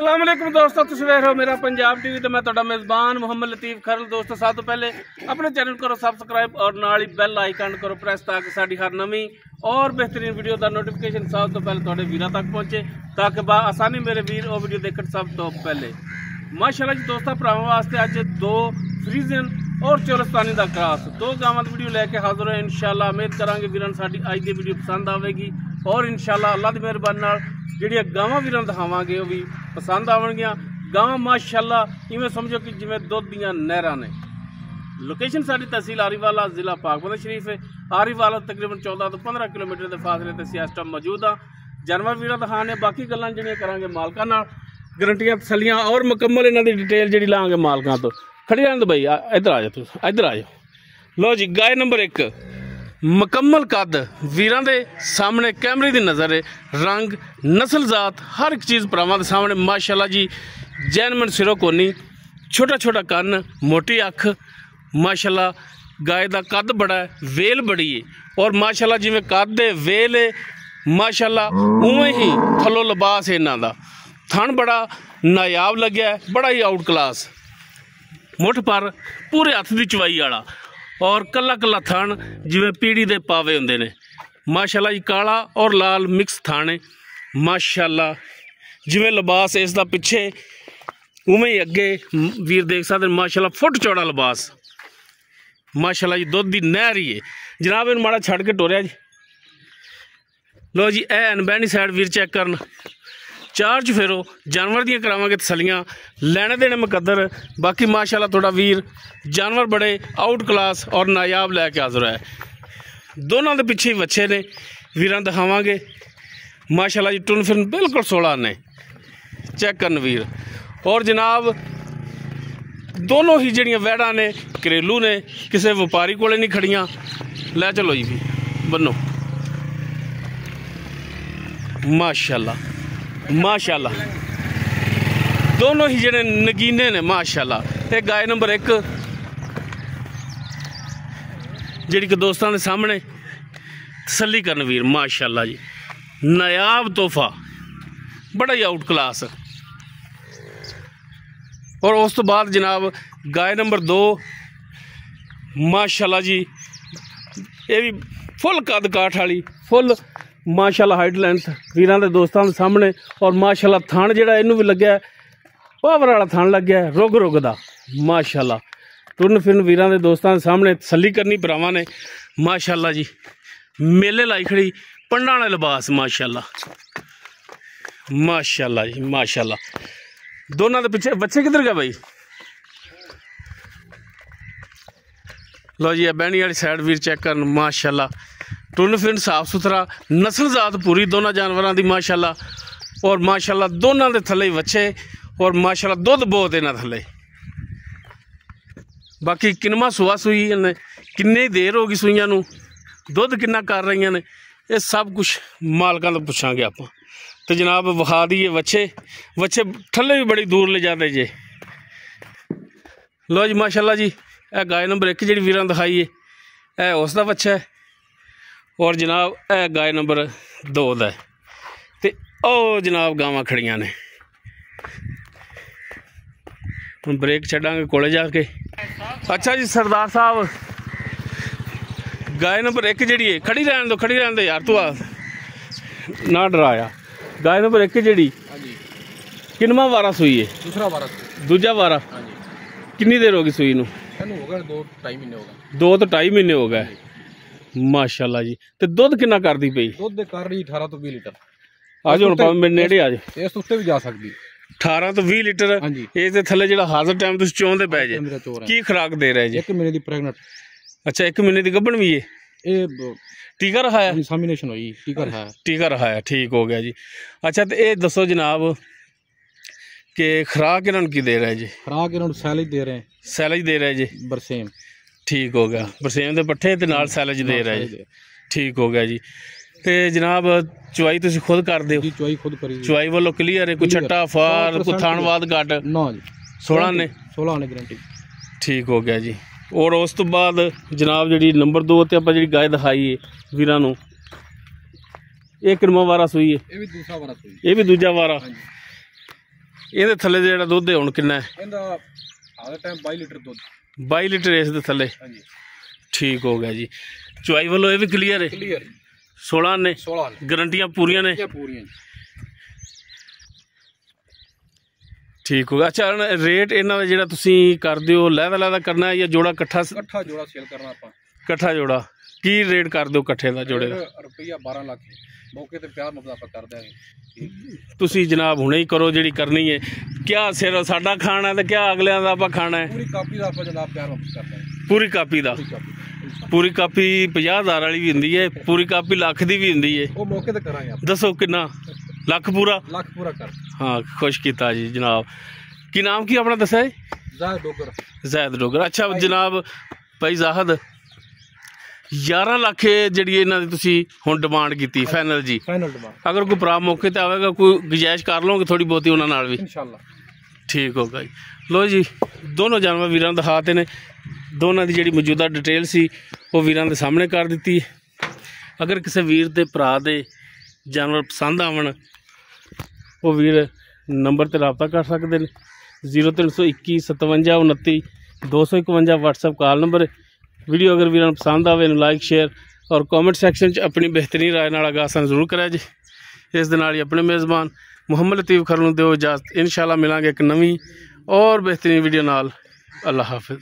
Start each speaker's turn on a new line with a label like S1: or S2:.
S1: अस्सलामुअलैकुम दोस्तों, तुम देख रहे हो मेरा पंजाब टीवी तो मैं ਤੁਹਾਡਾ मेज़बान मुहम्मद लतीफ़ खरल। दोस्तों सब तो पहले अपने चैनल करो सबसक्राइब और नाल ही बैल आइकन करो प्रेस ताकि साड़ी हर नवी और बेहतरीन वीडियो का नोटिफिकेशन सब तो पहले थोड़े वीर तक पहुंचे ताकि आसानी मेरे वीर वो वीडियो देखने सब तो पहले। माशाल्लाह जी दोस्तों भरावां वास्ते अज दो फ्रीजियन और चोरस्तानी का क्रॉस दो गावां दी वीडियो लैके हाजिर है। इंशाल्लाह उम्मीद करांगे वीरां साडी अज दी वीडियो पसंद आवेगी और इंशाल्लाह अल्लाह दी मेहरबानी नाल ਜਿਹੜੀਆਂ ਗਾਵਾਂ ਵੀਰਾਂ ਦਿਖਾਵਾਂਗੇ ਉਹ ਵੀ ਪਸੰਦ ਆਉਣਗੀਆਂ। ਗਾਵਾਂ ਮਾਸ਼ਾਅੱਲਾ ਇਵੇਂ ਸਮਝੋ ਕਿ ਜਿਵੇਂ ਦੁੱਧ ਦੀਆਂ ਨਹਿਰਾਂ ਨੇ। ਲੋਕੇਸ਼ਨ ਸਾਡੀ ਤਹਿਸੀਲ ਆਰੀਵਾਲਾ ਜ਼ਿਲ੍ਹਾ ਪਾਕਬੰਦ ਸ਼ਰੀਫ ਹੈ। ਆਰੀਵਾਲਾ ਤਕਰੀਬਨ 14 ਤੋਂ 15 ਕਿਲੋਮੀਟਰ ਦੇ ਫਾਸਲੇ ਤੇ ਅਸੀਂ ਇਸ ਟਾਈਮ ਮੌਜੂਦ ਹਾਂ। ਜਾਨਵਰ ਵੀਰਾਂ ਦਿਖਾਣੇ ਬਾਕੀ ਗੱਲਾਂ ਜਿਹੜੀਆਂ ਕਰਾਂਗੇ ਮਾਲਕਾਂ ਨਾਲ, ਗਰੰਟੀਆਂ ਤਸੱਲੀਆਂ ਔਰ ਮੁਕੰਮਲ ਇਹਨਾਂ ਦੀ ਡਿਟੇਲ ਜਿਹੜੀ ਲਾਂਗੇ ਮਾਲਕਾਂ ਤੋਂ। ਖੜੀ ਰਹਿਣ ਬਈ, ਇੱਧਰ ਆ ਜਾਓ ਤੁਸੀਂ, ਇੱਧਰ ਆ ਜਾਓ। ਲਓ ਜੀ ਗਾय ਨੰਬਰ 1 मुकम्मल कद वीरां दे सामने कैमरे की नज़र है। रंग नस्ल जात हर एक चीज़ भरावां दे सामने माशाल्लाह जी जैनमन सिरों कोनी, छोटा छोटा कन्न, मोटी अख। माशाल्लाह गाय का कद बड़ा है, वेल बड़ी है और माशाल्लाह जिवें कद है वेल है माशाल्लाह उवें ही थल्लों लिबास है इन्हां दा। थन बड़ा नायाब लग्या है, बड़ा ही आउट क्लास, मुठ पर पूरे हथ की चवाई वाला और कला कला थान जिवें पीढ़ी दे पावे हुंदे ने। माशाल्लाह जी काला और लाल मिक्स थान है। माशाल्लाह जिवें लिबास इसदा पिछे उवें ही अगे वीर देख सकते हैं। माशाल्लाह फुट चौड़ा लिबास, माशाल्लाह जी दुध दी नहर ही है। जनाब इन्हूं माड़ा छड़ के टोरिया जी। लो जी ए अनबैनी साइड वीर चेक करन, चार्ज फेरो जानवर दियां करावांगे तसलियां, लैने देने मुकद्दर। बाकी माशाल्लाह थोड़ा वीर जानवर बड़े आउट क्लास और नायाब लैके हाजिर है। दोनों के पिछे बच्चे ने वीरां दिखावांगे। माशाल्लाह जी टुन फिरन बिल्कुल 16 ने, चेक करन वीर। और जनाब दोनों ही जड़ियाँ वैड़ा ने घरेलू ने, किसी व्यापारी कोले नहीं खड़ियां। लै चलो जी बनो। माशाल्लाह माशाल्लाह दोनों ही जने नगीने ने माशाल्लाह। ते गाय नंबर 1 जिहड़ी कि दोस्तों के सामने तसल्ली करन वीर। माशाल्लाह जी नायाब तोहफा, बड़ा ही आउट क्लास। और उस तो बाद जनाब गाय नंबर 2 माशाल्लाह जी ये भी फुल कद काठ वाली, फुल माशाल्लाह हाइट लेंथ वीरां दे दोस्तों के सामने। और माशाल्लाह थान जिहड़ा इनू भी लग्या पावर वाला थान लग्या रुग रुग दा। माशाल्लाह टुरन फिरन वीरां दे दोस्तों के सामने तसल्ली करनी भरावां ने। माशाल्लाह जी मेले लाई खड़ी पंडां वाले लिबास। माशाल्लाह माशाल्लाह जी माशाल्लाह। दोनों के पिछे बच्चे किधर गए भाई? लो जी बैनी वाली साइड वीर चेक कर। माशाल्लाह टुन फिरन साफ सुथरा, नस्ल जात पूरी दोनों जानवरों की। माशाल्लाह और माशाल्लाह दोनों के थले बच्चे और माशाल्लाह दुध बहुत इन्हां थले। बाकी किनवा सुआ सूई ने, किन्नी देर होगी सूइयां नूं, दुध किन्ना कर रही ने, ये सब कुछ मालकां तो पुछांगे आपां। तो जनाब विखा दीए बच्चे, बच्चे थले भी बड़ी दूर ले जाते जे। लो जी माशाल्लाह जी ए गाय नंबर 1 जी वीरां दिखाई है, ए उसका बच्चा है। और जनाब ए गाय नंबर 2 दा ते ओ जनाब गावां खड़ियां ने। हम ब्रेक छड्डांगे कोले जाके। अच्छा जी सरदार साहब गाय नंबर 1 जी है, खड़ी रहन दो, खड़ी रहन दो यार, तू आ ना डराया। गाय नंबर 1 जी किनवा वारा सूई है? दूसरा वारा। दूजा वारा। कितनी देर होगी सूई नूं? 2-2.5 महीने हो गए। 2 तो 2.5 महीने हो गए। माशाल्लाह जी। ते दुध कितना करदी पई? दुध कर रही 18 तो 20 लीटर। आज हुण भावें मेरे नेड़े आ जाए, इस उत्ते भी जा सकदी। 18 तो 20 लीटर ये ते थल्ले जेड़ा हाजर टाइम तुसीं चोंदे पै जे। की खुराक दे रहे जे? 1 महीने दी प्रेगनेंट। अच्छा 1 महीने दी गब्बन भी है? ये टीका रखाया? इंसेमिनेशन होई, टीका रखाया। टीका रखाया, ठीक हो गया जी। अच्छा तो ये दसो जनाब कि खुराक इन्हां नूं की दे रहे जी? खुराक इन्हां नूं सैलेज दे रहे हैं। सैलेज दे रहे जी? बरसेम। ठीक हो गया, बरसेम के पट्ठे ते नाल सैलेज दे रहे जी। ठीक हो गया जी। ते जनाब चुवाई तुसीं खुद कर दे? चुवाई खुद करी। चुवाई वालों क्लीयर है? कोई छट्टा फार कोई थानवाद घट ना जी? 16 ने? 16 ने गारंटी। ठीक हो गया जी। और उस तो बाद जनाब जी नंबर 2 ते आपां जिहड़ी गाय दिखाई है वीरां नूं, ये किनवा वारा सूई है? ये भी दूसरा वारा सूई। ये भी दूजा वारा। ਇਹਦੇ ਥੱਲੇ ਦੇ ਜਿਹੜਾ ਦੁੱਧ ਹੈ ਹੁਣ ਕਿੰਨਾ ਹੈ?
S2: ਇਹਦਾ ਹਾਲ ਟਾਈਮ 22 ਲੀਟਰ ਦੁੱਧ।
S1: 22 ਲੀਟਰ ਇਸ ਦੇ ਥੱਲੇ।
S2: ਹਾਂਜੀ
S1: ਠੀਕ ਹੋ ਗਿਆ ਜੀ। ਚੁਆਈ ਵੱਲੋਂ ਇਹ ਵੀ ਕਲੀਅਰ ਹੈ?
S2: ਕਲੀਅਰ।
S1: 16 ਨੇ?
S2: 16 ਨੇ।
S1: ਗਰੰਟੀਆਂ ਪੂਰੀਆਂ ਨੇ?
S2: ਪੂਰੀਆਂ।
S1: ਠੀਕ ਹੋ ਗਿਆ। ਅੱਛਾ ਰੇਟ ਇਹਨਾਂ ਦਾ ਜਿਹੜਾ ਤੁਸੀਂ ਕਰਦੇ ਹੋ ਲਹਿਦਾ ਕਰਨਾ ਹੈ ਜਾਂ ਜੋੜਾ ਇਕੱਠਾ?
S2: ਇਕੱਠਾ ਜੋੜਾ ਸੇਲ ਕਰਨਾ ਆਪਾਂ।
S1: ਇਕੱਠਾ ਜੋੜਾ ਕੀ ਰੇਟ ਕਰਦੇ ਹੋ ਇਕੱਠੇ ਦਾ ਜੋੜੇ ਦਾ?
S2: ਰੁਪਈਆ 12 ਲੱਖ ਮੌਕੇ ਤੇ ਪਿਆਰ ਮੁਹੱਬਤ ਆਪਾਂ ਕਰ ਦਿਆਂਗੇ।
S1: ਤੁਸੀਂ ਜਨਾਬ ਹੁਣੇ ਹੀ ਕਰੋ ਜਿਹੜੀ ਕਰਨੀ ਹੈ। ਕਿਆ ਸਿਰ ਸਾਡਾ ਖਾਣਾ ਤੇ ਕਿਆ ਅਗਲਿਆਂ ਦਾ ਆਪਾਂ ਖਾਣਾ ਹੈ?
S2: ਪੂਰੀ ਕਾਪੀ ਦਾ ਆਪਾਂ ਜਨਾਬ ਪਿਆਰ ਮੁਹੱਬਤ ਕਰ ਦਿਆਂਗੇ।
S1: ਪੂਰੀ ਕਾਪੀ ਦਾ? ਪੂਰੀ ਕਾਪੀ 50,000 ਵਾਲੀ ਵੀ ਹੁੰਦੀ ਹੈ, ਪੂਰੀ ਕਾਪੀ ਲੱਖ ਦੀ ਵੀ ਹੁੰਦੀ ਹੈ।
S2: ਉਹ ਮੌਕੇ ਤੇ ਕਰਾਂਗੇ ਆਪਾਂ।
S1: ਦੱਸੋ ਕਿੰਨਾ? ਲੱਖ ਪੂਰਾ?
S2: ਲੱਖ ਪੂਰਾ ਕਰ।
S1: ਹਾਂ ਖੁਸ਼ ਕੀਤਾ ਜੀ ਜਨਾਬ। ਕੀ ਨਾਮ ਕੀ ਆਪਣਾ ਦੱਸਿਆ?
S2: ਜ਼ਾਹਿਦ ਡੋਗਰ।
S1: ਜ਼ਾਹਿਦ ਡੋਗਰ। ਅੱਛਾ ਜਨਾਬ ਭਾਈ ਜ਼ਾਹਿਦ 11 ਲੱਖ ਜਿਹੜੀ ਇਹਨਾਂ ਦੀ ਤੁਸੀਂ ਹੁਣ ਡਿਮਾਂਡ ਕੀਤੀ ਫਾਈਨਲ ਜੀ?
S2: Final demand.
S1: ਅਗਰ ਕੋਈ ਭਰਾ ਮੌਕੇ ਤੇ ਆਵੇਗਾ ਕੋਈ ਗੁੰਜਾਇਸ਼ ਕਰ ਲਓਗੇ ਥੋੜੀ ਬਹੁਤੀ ਉਹਨਾਂ ਨਾਲ ਵੀ?
S2: ਇਨਸ਼ਾਅੱਲਾ।
S1: ਠੀਕ ਹੋਗਾ ਜੀ। ਲੋ ਜੀ ਦੋਨੋਂ ਜਾਨਵਰ ਵੀਰਾਂ ਦਾ ਦਿਖਾਤੇ ਨੇ। ਦੋਨਾਂ ਦੀ ਜਿਹੜੀ ਮੌਜੂਦਾ ਡਿਟੇਲ ਸੀ ਉਹ ਵੀਰਾਂ ਦੇ ਸਾਹਮਣੇ ਕਰ ਦਿੱਤੀ। ਅਗਰ ਕਿਸੇ ਵੀਰ ਦੇ ਭਰਾ ਦੇ ਜਾਨਵਰ ਪਸੰਦ ਆਵਣ ਉਹ ਵੀਰ ਨੰਬਰ 'ਤੇ ਰਾਬਤਾ ਕਰ ਸਕਦੇ ਨੇ। 0321 57 29 251 WhatsApp ਕਾਲ ਨੰਬਰ। ਵੀਡੀਓ ਅਗਰ ਵੀਰਾਂ ਨੂੰ ਪਸੰਦ ਆਵੇ ਇਹਨੂੰ ਲਾਈਕ ਸ਼ੇਅਰ ਔਰ ਕਮੈਂਟ ਸੈਕਸ਼ਨ 'ਚ ਆਪਣੀ ਬਿਹਤਰੀਨ ਰਾਏ ਨਾਲ ਆਗਾਹ ਜ਼ਰੂਰ ਕਰਿਆ ਜੀ। ਇਸ ਦੇ ਨਾਲ ਹੀ ਆਪਣੇ ਮੇਜ਼ਬਾਨ ਮੁਹੰਮਦ ਲਤੀਫ ਖਰਲ ਨੂੰ ਦਿਓ ਇਜਾਜ਼ਤ। ਇਨਸ਼ਾਅੱਲਾ ਮਿਲਾਂਗੇ ਇੱਕ ਨਵੀਂ ਔਰ ਬਿਹਤਰੀਨ ਵੀਡੀਓ ਨਾਲ। ਅੱਲਾ ਹਾਫਿਜ਼।